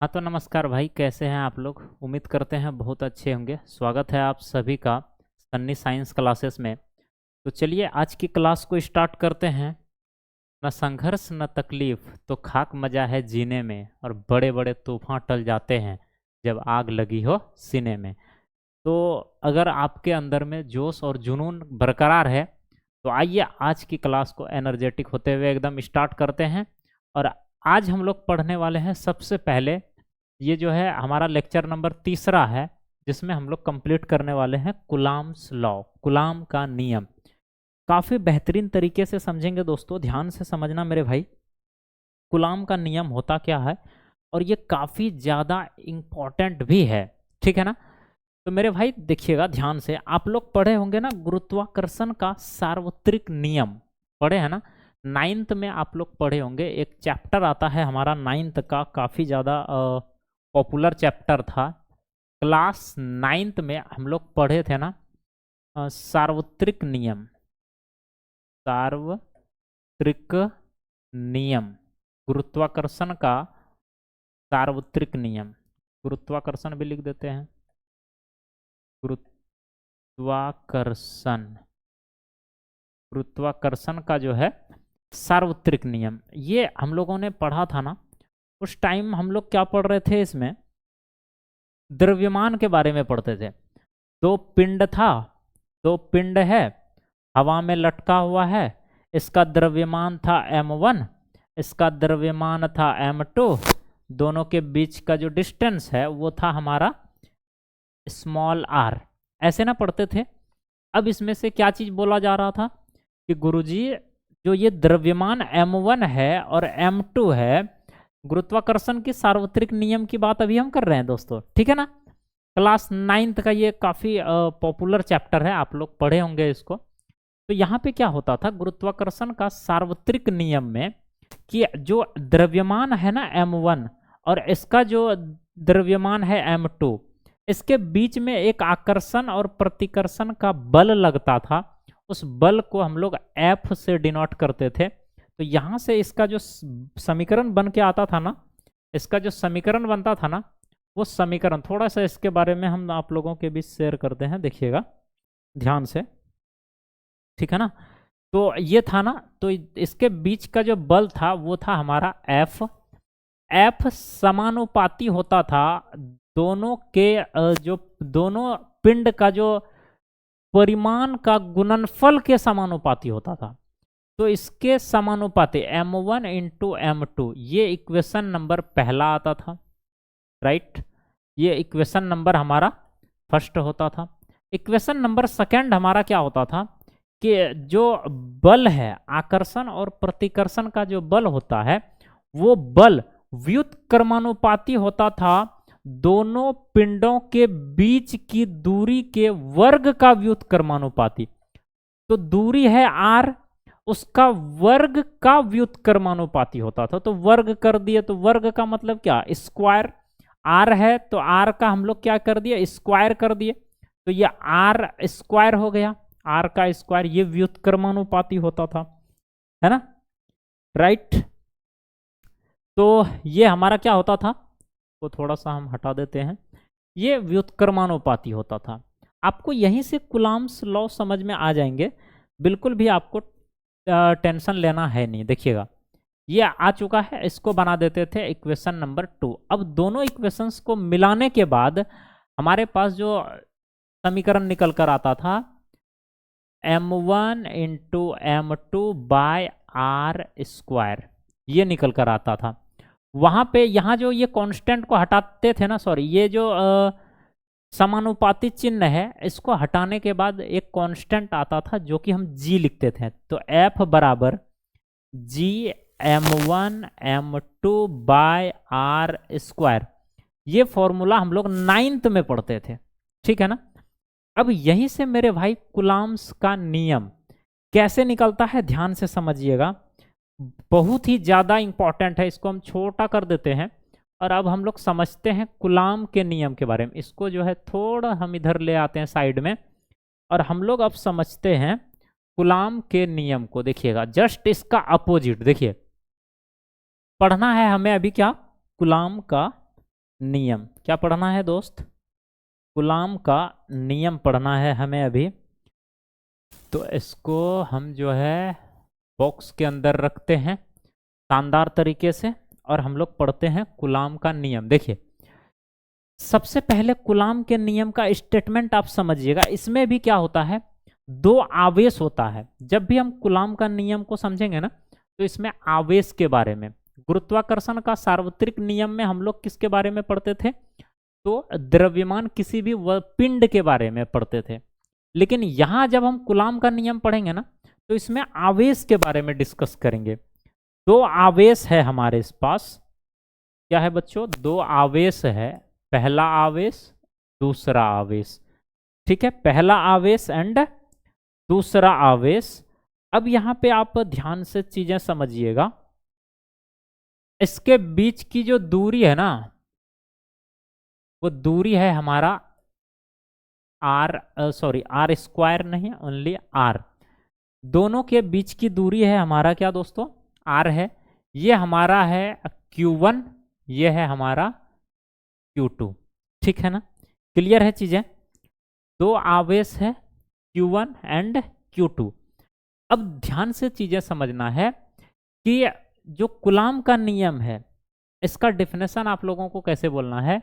हाँ तो नमस्कार भाई, कैसे हैं आप लोग। उम्मीद करते हैं बहुत अच्छे होंगे। स्वागत है आप सभी का सन्नी साइंस क्लासेस में। तो चलिए आज की क्लास को स्टार्ट करते हैं। न संघर्ष न तकलीफ तो खाक मजा है जीने में, और बड़े बड़े तूफान टल जाते हैं जब आग लगी हो सीने में। तो अगर आपके अंदर में जोश और जुनून बरकरार है तो आइए आज की क्लास को एनर्जेटिक होते हुए एकदम स्टार्ट करते हैं। और आज हम लोग पढ़ने वाले हैं सबसे पहले, ये जो है हमारा लेक्चर नंबर तीसरा है, जिसमें हम लोग कंप्लीट करने वाले हैं कुलाम्स लॉ, कुलाम का नियम। काफ़ी बेहतरीन तरीके से समझेंगे दोस्तों, ध्यान से समझना मेरे भाई। कुलाम का नियम होता क्या है और ये काफ़ी ज़्यादा इम्पॉर्टेंट भी है, ठीक है ना। तो मेरे भाई देखिएगा ध्यान से, आप लोग पढ़े होंगे ना गुरुत्वाकर्षण का सार्वत्रिक नियम, पढ़े हैं ना। नाइन्थ में आप लोग पढ़े होंगे, एक चैप्टर आता है हमारा नाइन्थ का, काफ़ी ज़्यादा पॉपुलर चैप्टर था। क्लास नाइन्थ में हम लोग पढ़े थे ना, सार्वत्रिक नियम, सार्वत्रिक नियम, गुरुत्वाकर्षण का सार्वत्रिक नियम। गुरुत्वाकर्षण भी लिख देते हैं, गुरुत्वाकर्षण, गुरुत्वाकर्षण का जो है सार्वत्रिक नियम, ये हम लोगों ने पढ़ा था ना। उस टाइम हम लोग क्या पढ़ रहे थे, इसमें द्रव्यमान के बारे में पढ़ते थे। दो पिंड था, दो पिंड है, हवा में लटका हुआ है, इसका द्रव्यमान था m1, इसका द्रव्यमान था m2, दोनों के बीच का जो डिस्टेंस है वो था हमारा स्मॉल r। ऐसे ना पढ़ते थे। अब इसमें से क्या चीज बोला जा रहा था कि गुरुजी जो ये द्रव्यमान m1 है और m2 है, गुरुत्वाकर्षण के सार्वत्रिक नियम की बात अभी हम कर रहे हैं दोस्तों, ठीक है ना। क्लास नाइन्थ का ये काफ़ी पॉपुलर चैप्टर है, आप लोग पढ़े होंगे इसको। तो यहाँ पे क्या होता था गुरुत्वाकर्षण का सार्वत्रिक नियम में, कि जो द्रव्यमान है ना m1 और इसका जो द्रव्यमान है m2, इसके बीच में एक आकर्षण और प्रतिकर्षण का बल लगता था। उस बल को हम लोग F से डिनोट करते थे। तो यहाँ से इसका जो समीकरण बन के आता था ना, इसका जो समीकरण बनता था ना, वो समीकरण थोड़ा सा इसके बारे में हम आप लोगों के बीच शेयर करते हैं, देखिएगा ध्यान से, ठीक है ना। तो ये था ना, तो इसके बीच का जो बल था वो था हमारा F। F समानुपाती होता था दोनों के जो दोनों पिंड का जो परिमाण का गुणनफल के समानुपाती होता था। तो इसके समानुपाती m1 इंटू m2, ये इक्वेशन नंबर पहला आता था, राइट। ये इक्वेशन नंबर हमारा फर्स्ट होता था। इक्वेशन नंबर सेकंड हमारा क्या होता था कि जो बल है, आकर्षण और प्रतिकर्षण का जो बल होता है, वो बल व्युत्क्रमानुपाती होता था दोनों पिंडों के बीच की दूरी के वर्ग का व्युत्क्रमानुपाती। तो दूरी है r, उसका वर्ग का व्युत्क्रमानुपाती होता था। तो वर्ग कर दिए, तो वर्ग का मतलब क्या, स्क्वायर। r है तो r का हम लोग क्या कर दिए, स्क्वायर कर दिए। तो ये r स्क्वायर हो गया, r का स्क्वायर, ये व्युत्क्रमानुपाती होता था, है ना, राइट। तो ये हमारा क्या होता था, को थोड़ा सा हम हटा देते हैं, ये व्युत्क्रमानुपाती होता था। आपको यहीं से कुलाम्स लॉ समझ में आ जाएंगे, बिल्कुल भी आपको टेंशन लेना है नहीं। देखिएगा ये आ चुका है, इसको बना देते थे इक्वेशन नंबर 2। अब दोनों इक्वेशंस को मिलाने के बाद हमारे पास जो समीकरण निकल कर आता था, m1 into m2 by are square, ये निकल कर आता था। वहां पे यहाँ जो ये कांस्टेंट को हटाते थे ना, सॉरी, ये जो समानुपाती चिन्ह है, इसको हटाने के बाद एक कांस्टेंट आता था जो कि हम g लिखते थे। तो f बराबर g m1 m2 by are square, ये फॉर्मूला हम लोग नाइन्थ में पढ़ते थे, ठीक है ना। अब यहीं से मेरे भाई कुलाम्स का नियम कैसे निकलता है, ध्यान से समझिएगा, बहुत ही ज्यादा इंपॉर्टेंट है। इसको हम छोटा कर देते हैं और अब हम लोग समझते हैं कुलाम के नियम के बारे में। इसको जो है थोड़ा हम इधर ले आते हैं साइड में, और हम लोग अब समझते हैं कुलाम के नियम को। देखिएगा जस्ट इसका अपोजिट, देखिए पढ़ना है हमें अभी क्या, कुलाम का नियम। क्या पढ़ना है दोस्त? कूलाम का नियम पढ़ना है हमें अभी। तो इसको हम जो है बॉक्स के अंदर रखते हैं शानदार तरीके से, और हम लोग पढ़ते हैं कूलाम का नियम। देखिए, सबसे पहले कूलाम के नियम का स्टेटमेंट आप समझिएगा। इसमें भी क्या होता है, दो आवेश होता है। जब भी हम कूलाम का नियम को समझेंगे ना, तो इसमें आवेश के बारे में, गुरुत्वाकर्षण का सार्वत्रिक नियम में हम लोग किसके बारे में पढ़ते थे, तो द्रव्यमान किसी भी पिंड के बारे में पढ़ते थे। लेकिन यहां जब हम कूलाम का नियम पढ़ेंगे ना, तो इसमें आवेश के बारे में डिस्कस करेंगे। दो आवेश है हमारे पास। क्या है बच्चों? दो आवेश है, पहला आवेश, दूसरा आवेश। ठीक है, पहला आवेश एंड दूसरा आवेश। अब यहां पे आप ध्यान से चीजें समझिएगा। इसके बीच की जो दूरी है ना, वो दूरी है हमारा आर स्क्वायर नहीं, ओनली आर। दोनों के बीच की दूरी है हमारा क्या दोस्तों? आर है। ये हमारा है Q1, ये है हमारा Q2। ठीक है ना? क्लियर है चीजें? दो आवेश है Q1 एंड Q2। अब ध्यान से चीजें समझना है कि जो कूलाम का नियम है, इसका डेफिनेशन आप लोगों को कैसे बोलना है।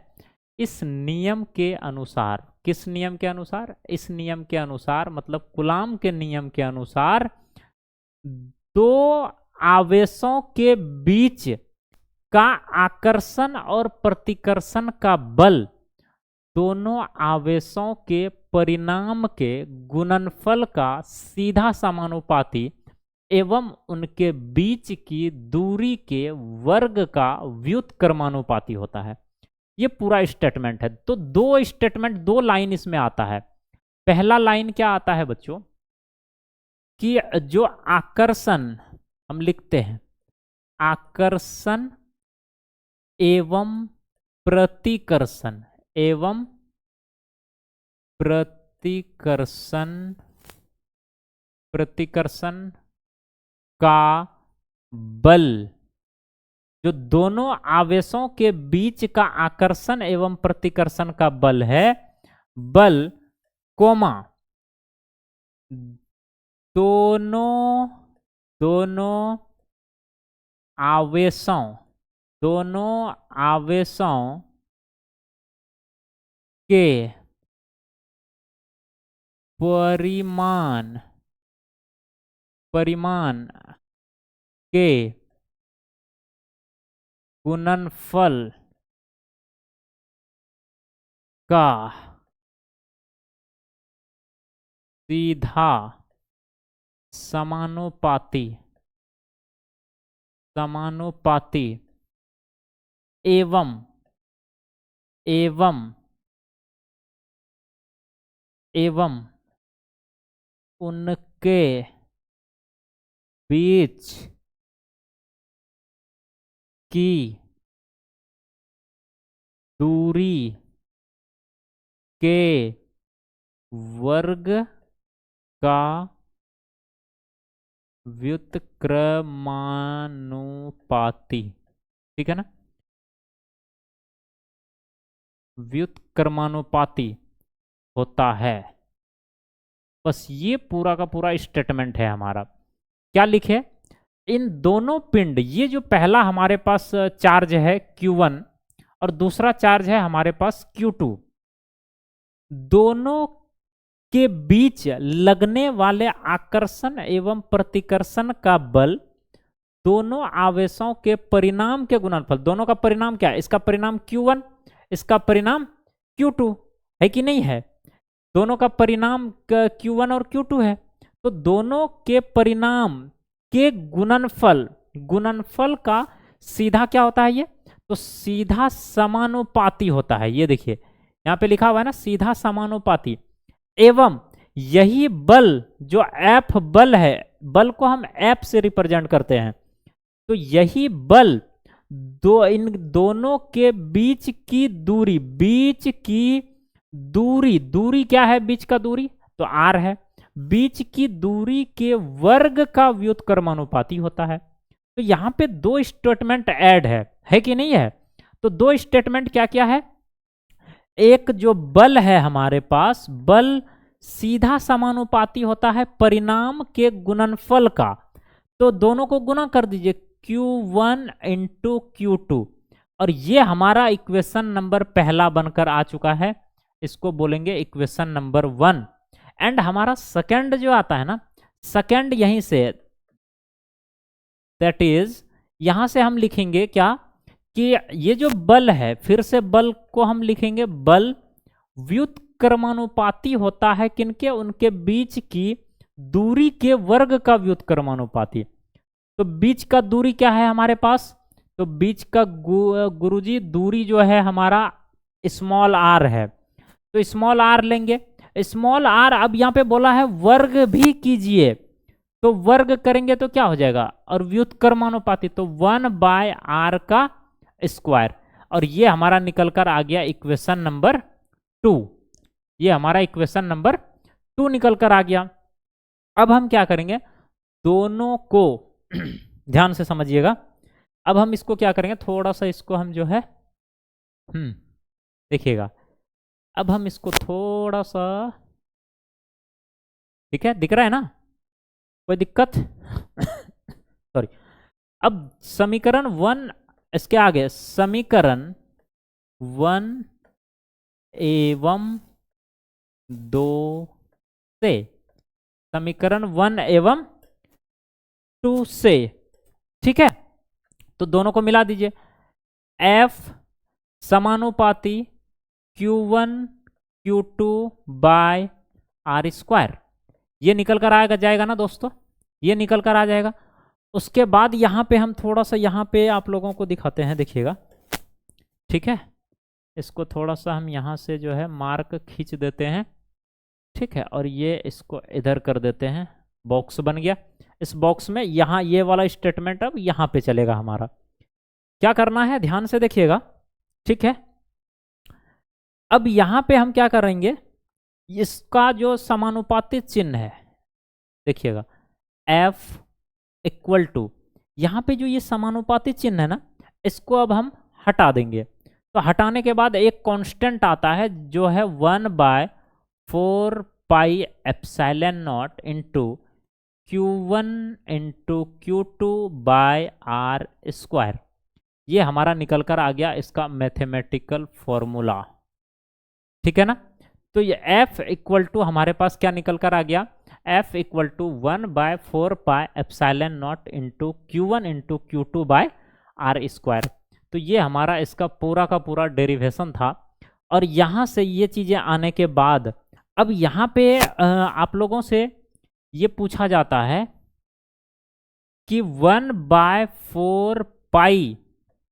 इस नियम के अनुसार, किस नियम के अनुसार? इस नियम के अनुसार, मतलब कूलाम के नियम के अनुसार, दो आवेशों के बीच का आकर्षण और प्रतिकर्षण का बल दोनों आवेशों के परिणाम के गुणनफल का सीधा समानुपाती एवं उनके बीच की दूरी के वर्ग का व्युत्क्रमानुपाती होता है। ये पूरा स्टेटमेंट है। तो दो स्टेटमेंट, दो लाइन इसमें आता है। पहला लाइन क्या आता है बच्चों, कि जो आकर्षण हम लिखते हैं, आकर्षण एवं प्रतिकर्षण एवं प्रतिकर्षण का बल, जो दोनों आवेशों के बीच का आकर्षण एवं प्रतिकर्षण का बल है, बल कोमा दोनों आवेशों के परिमाण के गुणनफल का सीधा समानुपाती एवं उनके बीच की दूरी के वर्ग का व्युत्क्रमानुपाती। ठीक है ना? व्युत्क्रमानुपाती होता है। बस ये पूरा का पूरा स्टेटमेंट है हमारा। क्या लिखे? इन दोनों पिंड, ये जो पहला हमारे पास चार्ज है Q1 और दूसरा चार्ज है हमारे पास Q2, दोनों के बीच लगने वाले आकर्षण एवं प्रतिकर्षण का बल दोनों आवेशों के परिणाम के गुणनफल। दोनों का परिणाम क्या है? इसका परिणाम Q1, इसका परिणाम Q2 है कि नहीं है? दोनों का परिणाम Q1 और Q2 है। तो दोनों के परिणाम के गुणनफल का सीधा क्या होता है? ये तो सीधा समानुपाती होता है। ये देखिए यहां पे लिखा हुआ है ना, सीधा समानुपाती। एवं यही बल जो F बल है, बल को हम F से रिप्रेजेंट करते हैं, तो यही बल इन दोनों के बीच की दूरी क्या है? बीच का दूरी तो R है, बीच की दूरी के वर्ग का व्युत्क्रमानुपाती होता है। तो यहां पे दो स्टेटमेंट ऐड है कि नहीं है? तो दो स्टेटमेंट क्या क्या है, एक जो बल है हमारे पास, बल सीधा समानुपाती होता है परिणाम के गुणनफल का, तो दोनों को गुना कर दीजिए Q1 इंटू Q2, और ये हमारा इक्वेशन नंबर पहला बनकर आ चुका है, इसको बोलेंगे इक्वेशन नंबर 1। एंड हमारा सेकंड जो आता है ना, सेकंड यहीं से, दैट इज यहां से हम लिखेंगे क्या कि ये जो बल है, फिर से बल को हम लिखेंगे बल व्युत्क्रमानुपाती होता है किनके, उनके बीच की दूरी के वर्ग का व्युत्क्रमानुपाती। तो बीच का दूरी क्या है हमारे पास, तो बीच का गुरुजी दूरी जो है हमारा स्मॉल आर है, तो स्मॉल आर लेंगे। स्मॉल आर अब यहाँ पे बोला है वर्ग भी कीजिए, तो वर्ग करेंगे तो क्या हो जाएगा, और व्युत्क्रमानुपाती तो 1/r का स्क्वायर, और ये हमारा निकल कर आ गया इक्वेशन नंबर 2। ये हमारा इक्वेशन नंबर 2 निकल कर आ गया। अब हम क्या करेंगे, दोनों को ध्यान से समझिएगा। अब हम इसको क्या करेंगे, थोड़ा सा इसको हम जो है देखिएगा, अब हम इसको थोड़ा सा, ठीक है, दिख रहा है ना, कोई दिक्कत सॉरी। अब समीकरण 1, इसके आगे समीकरण 1 एवं 2 से, समीकरण 1 एवं 2 से, ठीक है, तो दोनों को मिला दीजिए। F समानुपाती Q1 Q2 by R square, ये निकल कर आएगा, जाएगा ना दोस्तों, ये निकल कर आ जाएगा। उसके बाद यहाँ पे हम थोड़ा सा, यहाँ पे आप लोगों को दिखाते हैं, देखिएगा, ठीक है, इसको थोड़ा सा हम यहाँ से जो है मार्क खींच देते हैं, ठीक है, और ये इसको इधर कर देते हैं, बॉक्स बन गया। इस बॉक्स में यहाँ ये वाला स्टेटमेंट अब यहाँ पे चलेगा हमारा। क्या करना है, ध्यान से देखिएगा, ठीक है। अब यहाँ पे हम क्या करेंगे, इसका जो समानुपाती चिन्ह है, देखिएगा, F इक्वल टू, यहाँ पे जो ये समानुपाती चिन्ह है ना, इसको अब हम हटा देंगे। तो हटाने के बाद एक कांस्टेंट आता है जो है 1/4 pi epsilon not into Q1 into Q2 by R square, ये हमारा निकल कर आ गया इसका मैथमेटिकल फॉर्मूला, ठीक है ना। तो ये F इक्वल टू हमारे पास क्या निकल कर आ गया, F equal to 1/4 pi epsilon not into Q1 into Q2 by R square. तो ये हमारा इसका पूरा का पूरा डेरिवेशन था। और यहाँ से ये चीज़ें आने के बाद अब यहाँ पे आप लोगों से ये पूछा जाता है कि 1/4 pi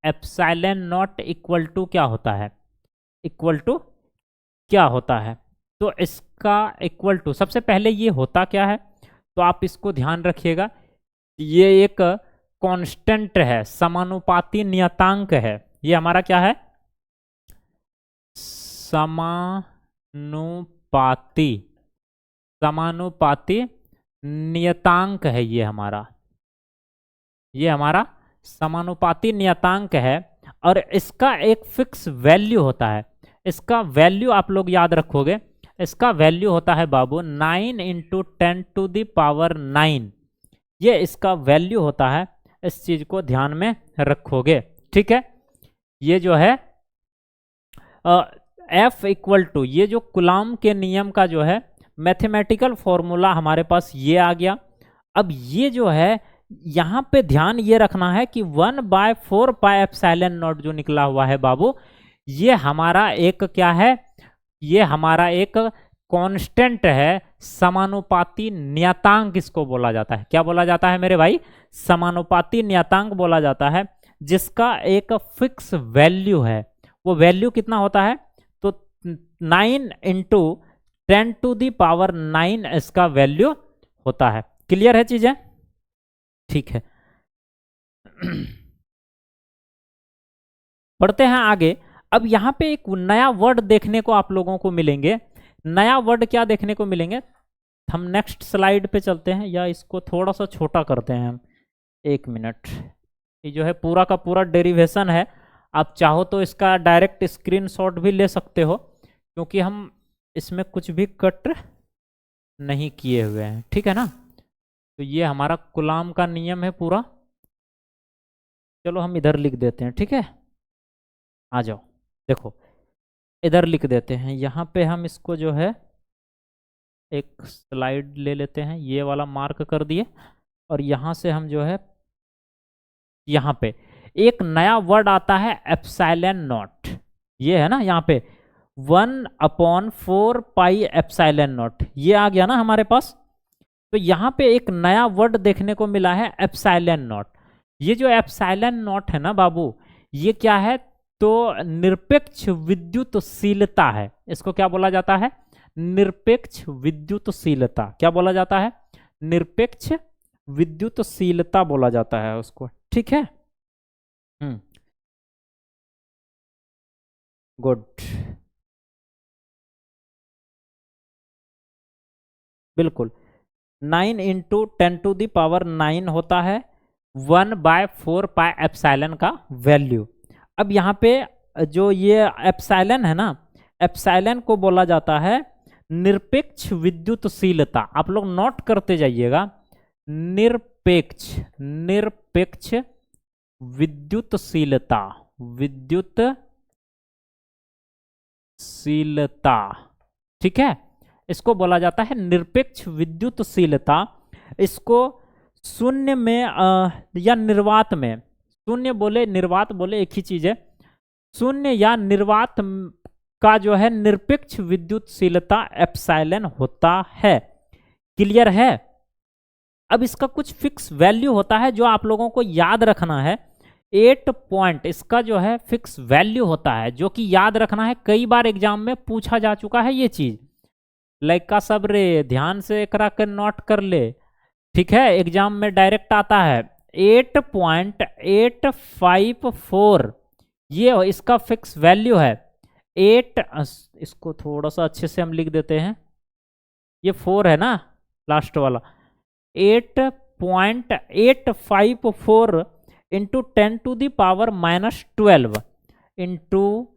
epsilon not equal to क्या होता है, इक्वल टू क्या होता है। तो इसका इक्वल टू, सबसे पहले ये होता क्या है, तो आप इसको ध्यान रखिएगा, ये एक कांस्टेंट है, समानुपाती नियतांक है, ये हमारा क्या है, समानुपाती नियतांक है, ये हमारा समानुपाती नियतांक है। और इसका एक फिक्स वैल्यू होता है, इसका वैल्यू आप लोग याद रखोगे, इसका वैल्यू होता है बाबू 9 × 10⁹, ये इसका वैल्यू होता है, इस चीज को ध्यान में रखोगे, ठीक है। ये जो है F इक्वल टू, ये जो कूलॉम के नियम का जो है मैथमेटिकल फॉर्मूला हमारे पास ये आ गया। अब ये जो है यहाँ पे ध्यान ये रखना है कि 1/4 पाई एप्सिलॉन नॉट जो निकला हुआ है बाबू, ये हमारा एक क्या है, ये हमारा एक कांस्टेंट है, समानुपाती नियतांक इसको बोला जाता है। क्या बोला जाता है मेरे भाई, समानुपाती नियतांक बोला जाता है, जिसका एक फिक्स वैल्यू है। वो वैल्यू कितना होता है, तो 9 × 10⁹ इसका वैल्यू होता है। क्लियर है चीजें, ठीक है। बढ़ते हैं आगे। अब यहाँ पे एक नया वर्ड देखने को आप लोगों को मिलेंगे। नया वर्ड क्या देखने को मिलेंगे, हम नेक्स्ट स्लाइड पे चलते हैं, या इसको थोड़ा सा छोटा करते हैं हम, 1 मिनट। ये जो है पूरा का पूरा डेरिवेशन है, आप चाहो तो इसका डायरेक्ट स्क्रीनशॉट भी ले सकते हो, क्योंकि हम इसमें कुछ भी कट नहीं किए हुए हैं, ठीक है ना। तो ये हमारा कूलाम का नियम है पूरा। चलो हम इधर लिख देते हैं, ठीक है। आ जाओ, देखो इधर लिख देते हैं। यहाँ पे हम इसको जो है एक स्लाइड ले लेते हैं, ये वाला मार्क कर दिए, और यहाँ से हम जो है यहाँ पे एक नया वर्ड आता है एप्सिलॉन नॉट। ये है ना यहाँ पे 1/4 पाई एप्सिलॉन नॉट, ये आ गया ना हमारे पास। तो यहाँ पे एक नया वर्ड देखने को मिला है एप्सिलॉन नॉट। ये जो एप्सिलॉन नॉट है ना बाबू, ये क्या है, तो निरपेक्ष विद्युतशीलता है। इसको क्या बोला जाता है, निरपेक्ष विद्युतशीलता। क्या बोला जाता है, निरपेक्ष विद्युतशीलता बोला जाता है उसको, ठीक है। गुड, बिल्कुल। 9 इंटू 10⁹ होता है 1/4 पाई एप्सिलॉन का वैल्यू। अब यहाँ पे जो ये एप्सिलॉन है ना, एप्सिलॉन को बोला जाता है निरपेक्ष विद्युतशीलता। आप लोग नोट करते जाइएगा, निरपेक्ष, निरपेक्ष विद्युतशीलता, विद्युतशीलता, ठीक है। इसको बोला जाता है निरपेक्ष विद्युतशीलता। इसको शून्य में या निर्वात में, शून्य बोले निर्वात बोले एक ही चीज है, शून्य या निर्वात का जो है निरपेक्ष विद्युतशीलता एप्सिलॉन होता है। क्लियर है। अब इसका कुछ फिक्स वैल्यू होता है जो आप लोगों को याद रखना है। 8 पॉइंट इसका जो है फिक्स वैल्यू होता है, जो कि याद रखना है। कई बार एग्जाम में पूछा जा चुका है ये चीज। लड़का सब रे ध्यान से करा कर नोट कर ले, ठीक है। एग्जाम में डायरेक्ट आता है 8.854, ये इसका फिक्स वैल्यू है। 8, इसको थोड़ा सा अच्छे से हम लिख देते हैं, ये 4 है ना लास्ट वाला। 8.854 इंटू 10⁻⁻12 इंटू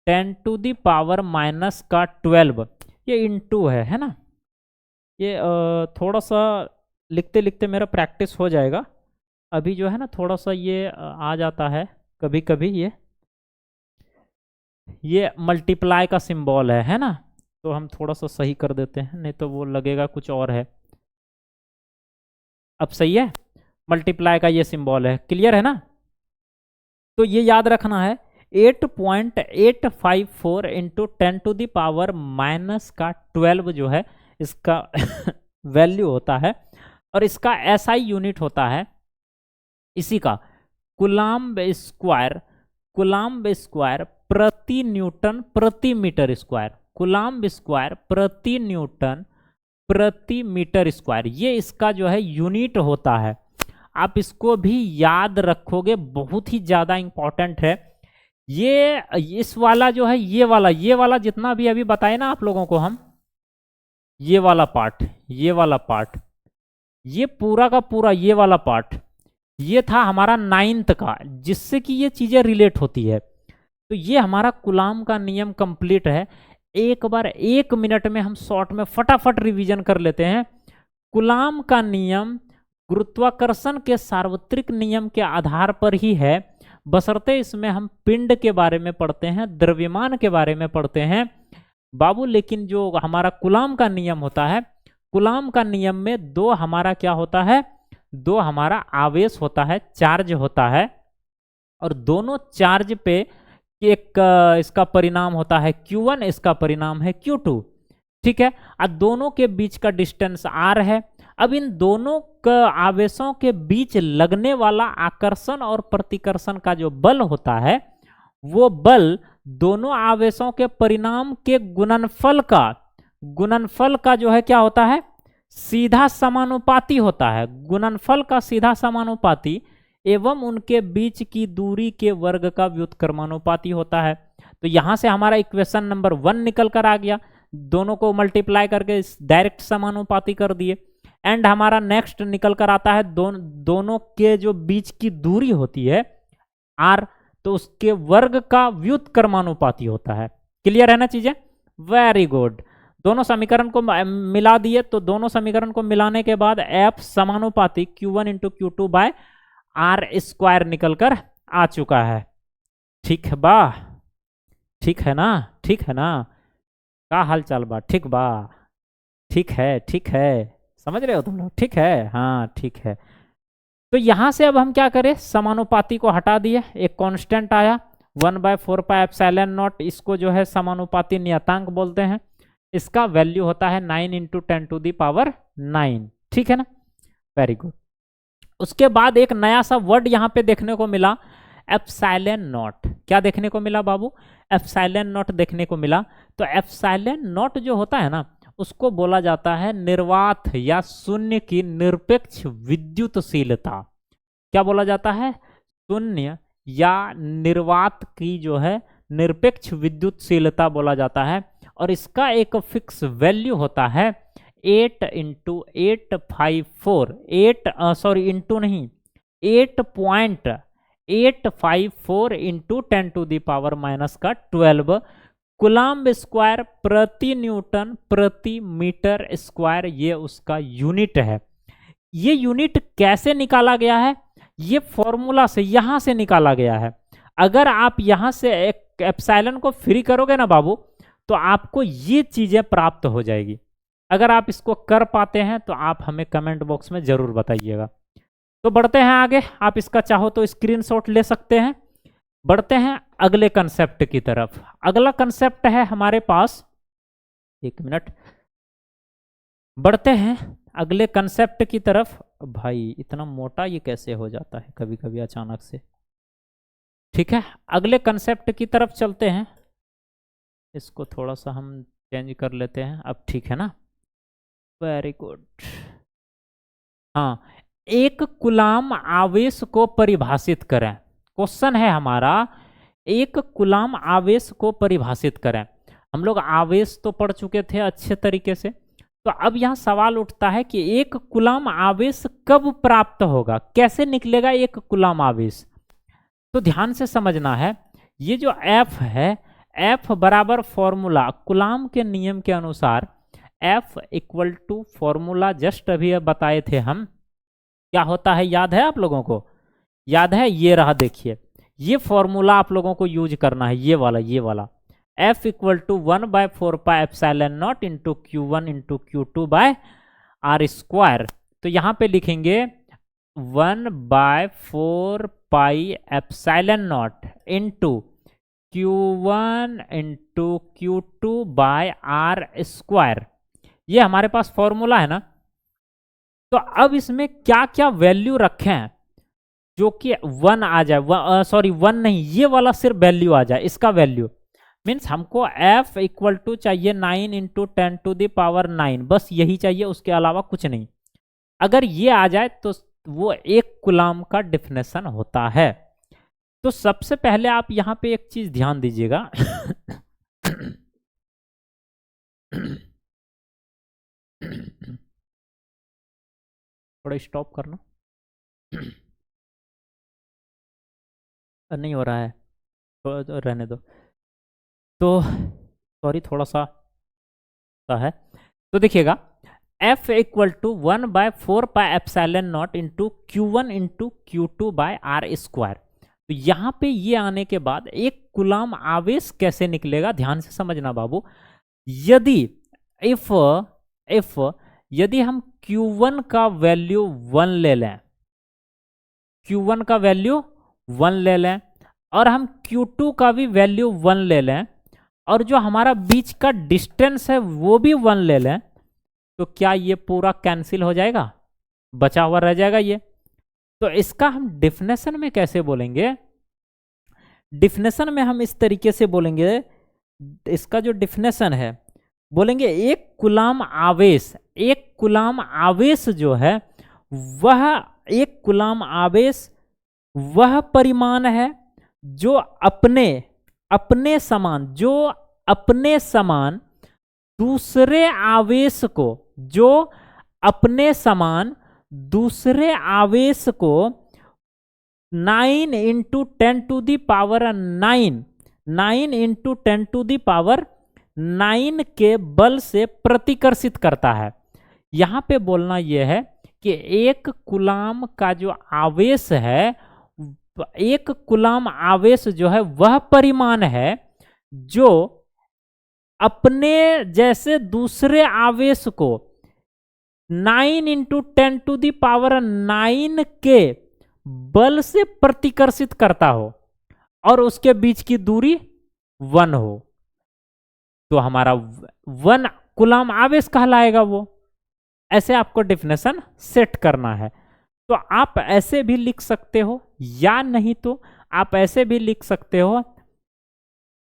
10⁻⁻12, ये इंटू है ना। ये थोड़ा सा लिखते लिखते मेरा प्रैक्टिस हो जाएगा। अभी जो है ना थोड़ा सा ये आ जाता है कभी कभी, ये मल्टीप्लाई का सिंबल है ना। तो हम थोड़ा सा सही कर देते हैं, नहीं तो वो लगेगा कुछ और है। अब सही है, मल्टीप्लाई का ये सिंबल है। क्लियर है ना। तो ये याद रखना है 8.854 इंटू 10⁻⁻12 जो है इसका वैल्यू होता है, और इसका एसआई यूनिट होता है इसी का कूलाम्ब स्क्वायर, कूलाम्ब स्क्वायर प्रति न्यूटन प्रति मीटर स्क्वायर, कूलाम्ब स्क्वायर प्रति न्यूटन प्रति मीटर स्क्वायर, ये इसका जो है यूनिट होता है। आप इसको भी याद रखोगे, बहुत ही ज्यादा इंपॉर्टेंट है। ये इस वाला जो है, ये वाला जितना भी अभी बताए ना आप लोगों को हम, ये वाला पार्ट, ये वाला पार्ट, ये पूरा का पूरा ये वाला पार्ट, ये था हमारा 9th का, जिससे कि ये चीजें रिलेट होती है। तो ये हमारा कूलाम का नियम कंप्लीट है। एक बार 1 मिनट में हम शॉर्ट में फटाफट रिवीजन कर लेते हैं। कूलाम का नियम गुरुत्वाकर्षण के सार्वत्रिक नियम के आधार पर ही है, बशर्ते इसमें हम पिंड के बारे में पढ़ते हैं, द्रव्यमान के बारे में पढ़ते हैं बाबू। लेकिन जो हमारा कूलाम का नियम होता है, कूलाम का नियम में दो हमारा क्या होता है, दो हमारा आवेश होता है, चार्ज होता है, और दोनों चार्ज पे एक इसका परिणाम होता है Q1, इसका परिणाम है Q2, ठीक है। और दोनों के बीच का डिस्टेंस R है। अब इन दोनों आवेशों के बीच लगने वाला आकर्षण और प्रतिकर्षण का जो बल होता है, वो बल दोनों आवेशों के परिणाम के गुणनफल का जो है क्या होता है, सीधा समानुपाती होता है। गुणनफल का सीधा समानुपाती एवं उनके बीच की दूरी के वर्ग का व्युत्क्रमानुपाती होता है। तो यहां से हमारा इक्वेशन नंबर 1 निकल कर आ गया, दोनों को मल्टीप्लाई करके डायरेक्ट समानुपाती कर दिए। एंड हमारा नेक्स्ट निकल कर आता है दोनों के जो बीच की दूरी होती है R, तो उसके वर्ग का व्युत्क्रमानुपाती होता है। क्लियर है ना चीजें? Very good. दोनों समीकरण को मिला दिए, तो दोनों समीकरण को मिलाने के बाद F समानुपाती Q1 into Q2 by are square निकल कर आ चुका है। ठीक है बा? ठीक है ना? ठीक है ना? का हाल चाल बा? ठीक बा? ठीक है, ठीक है, समझ रहे हो तुम लोग? ठीक है, हाँ ठीक है। तो यहां से अब हम क्या करें, समानुपाती को हटा दिए, एक कांस्टेंट आया 1/4πε0, इसको जो है समानुपाती नियतांक बोलते हैं। इसका वैल्यू होता है 9 इंटू 10⁹। ठीक है ना? Very good. उसके बाद एक नया सा वर्ड यहां पे देखने को मिला, एप्सिलॉन नॉट। क्या देखने को मिला बाबू? एप्सिलॉन नॉट देखने को मिला। तो एप्सिलॉन नॉट जो होता है ना, उसको बोला जाता है निर्वात या शून्य की निरपेक्ष विद्युतशीलता। क्या बोला जाता है? शून्य या निर्वात की जो है निरपेक्ष विद्युतशीलता बोला जाता है। और इसका एक फिक्स वैल्यू होता है 8 इंटू 854, 8.854 इंटू 10⁻⁻12 कूलम्ब स्क्वायर प्रति न्यूटन प्रति मीटर स्क्वायर, ये उसका यूनिट है। ये यूनिट कैसे निकाला गया है? ये फॉर्मूला से, यहां से निकाला गया है। अगर आप यहां से एक एप्सिलॉन को फ्री करोगे ना बाबू, तो आपको ये चीजें प्राप्त हो जाएगी। अगर आप इसको कर पाते हैं तो आप हमें कमेंट बॉक्स में जरूर बताइएगा। तो बढ़ते हैं आगे, आप इसका चाहो तो स्क्रीनशॉट ले सकते हैं। बढ़ते हैं अगले कंसेप्ट की तरफ। अगला कंसेप्ट है हमारे पास, एक मिनट, बढ़ते हैं अगले कंसेप्ट की तरफ। भाई इतना मोटा ये कैसे हो जाता है कभी कभी अचानक से। ठीक है, अगले कंसेप्ट की तरफ चलते हैं। इसको थोड़ा सा हम चेंज कर लेते हैं, अब ठीक है ना? Very good. हाँ, एक कूलम्ब आवेश को परिभाषित करें। क्वेश्चन है हमारा, एक कूलम्ब आवेश को परिभाषित करें। हम लोग आवेश तो पढ़ चुके थे अच्छे तरीके से, तो अब यहाँ सवाल उठता है कि एक कूलम्ब आवेश कब प्राप्त होगा, कैसे निकलेगा एक कूलम्ब आवेश। तो ध्यान से समझना है, ये जो F है, F बराबर फॉर्मूला कूलम्ब के नियम के अनुसार F equal to formula just अभी बताए थे हम, क्या होता है याद है आप लोगों को? याद है? ये रहा, देखिए ये फॉर्मूला आप लोगों को यूज करना है, ये वाला F equal to 1/4πε0 into Q1 into Q2 by are square. तो यहाँ पे लिखेंगे 1/4πε0 into Q1 into Q2 by are square. ये हमारे पास फॉर्मूला है ना। तो अब इसमें क्या क्या वैल्यू रखे हैं जो कि 1 आ जाए, सॉरी 1 नहीं, ये वाला सिर्फ वैल्यू आ जाए, इसका वैल्यू मीन्स हमको F इक्वल टू चाहिए 9 इंटू 10⁹, बस यही चाहिए, उसके अलावा कुछ नहीं। अगर ये आ जाए तो वो एक कूलम्ब का डेफिनेशन होता है। तो सबसे पहले आप यहाँ पे एक चीज ध्यान दीजिएगा थोड़ा स्टॉप करना नहीं हो रहा है, तो रहने दो। तो सॉरी, थोड़ा सा है। तो देखिएगा F equal to 1/4πε0 into Q1 into Q2 by are square. तो यहाँ पे ये आने के बाद एक कूलम्ब आवेश कैसे निकलेगा, ध्यान से समझना बाबू। यदि यदि हम Q1 का वैल्यू 1 ले लें, Q1 का वैल्यू 1 ले लें, और हम Q2 का भी वैल्यू 1 ले लें, और जो हमारा बीच का डिस्टेंस है वो भी 1 ले लें, तो क्या ये पूरा कैंसिल हो जाएगा? बचा हुआ रह जाएगा ये। तो इसका हम डेफिनेशन में कैसे बोलेंगे? डेफिनेशन में हम इस तरीके से बोलेंगे, इसका जो डेफिनेशन है, बोलेंगे एक कूलम्ब आवेश, एक कूलम्ब आवेश जो है वह, एक कूलम्ब आवेश वह परिमाण है जो अपने समान दूसरे आवेश को, जो अपने समान दूसरे आवेश को 9 into 10 to the power 9, 9 into 10 to the power 9 के बल से प्रतिकर्षित करता है। यहां पे बोलना यह है कि एक कूलाम का जो आवेश है, एक कूलाम आवेश जो है वह परिमाण है जो अपने जैसे दूसरे आवेश को 9 इंटू 10 टू दी पावर 9 के बल से प्रतिकर्षित करता हो और उसके बीच की दूरी 1 हो, तो हमारा 1 कूलाम आवेश कहलाएगा वो। ऐसे आपको डेफिनेशन सेट करना है। तो आप ऐसे भी लिख सकते हो, या नहीं तो आप ऐसे भी लिख सकते हो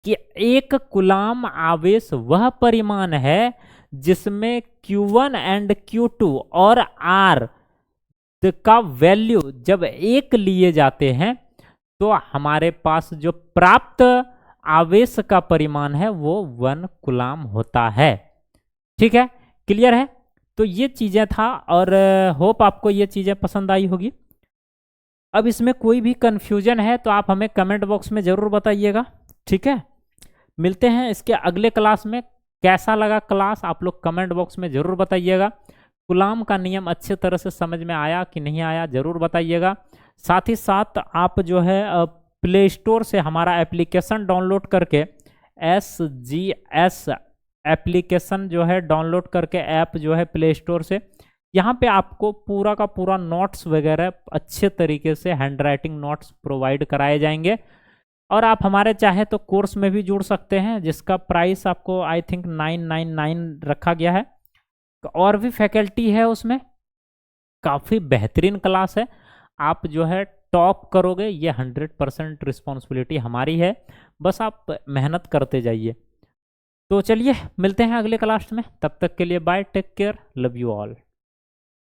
कि एक कूलाम आवेश वह परिमाण है जिसमें Q1 एंड Q2 और R का वैल्यू जब 1 लिए जाते हैं तो हमारे पास जो प्राप्त आवेश का परिमाण है वो 1 कूलाम होता है। ठीक है, क्लियर है? तो ये चीजें था और होप आपको ये चीजें पसंद आई होगी। अब इसमें कोई भी कंफ्यूजन है तो आप हमें कमेंट बॉक्स में जरूर बताइएगा। ठीक है, मिलते हैं इसके अगले क्लास में। कैसा लगा क्लास आप लोग कमेंट बॉक्स में जरूर बताइएगा। कूलाम का नियम अच्छे तरह से समझ में आया कि नहीं आया जरूर बताइएगा। साथ ही साथ आप जो है प्ले स्टोर से हमारा एप्लीकेशन डाउनलोड करके SGS एप्लीकेशन जो है डाउनलोड करके ऐप जो है प्ले स्टोर से, यहाँ पे आपको पूरा का पूरा नोट्स वगैरह अच्छे तरीके से हैंड राइटिंग नोट्स प्रोवाइड कराए जाएंगे। और आप हमारे चाहे तो कोर्स में भी जुड़ सकते हैं जिसका प्राइस आपको आई थिंक 999 रखा गया है। और भी फैकल्टी है उसमें, काफ़ी बेहतरीन क्लास है। आप जो है टॉप करोगे, ये 100% रिस्पॉन्सिबिलिटी हमारी है, बस आप मेहनत करते जाइए। तो चलिए मिलते हैं अगले क्लास में, तब तक के लिए bye, take care, love you all.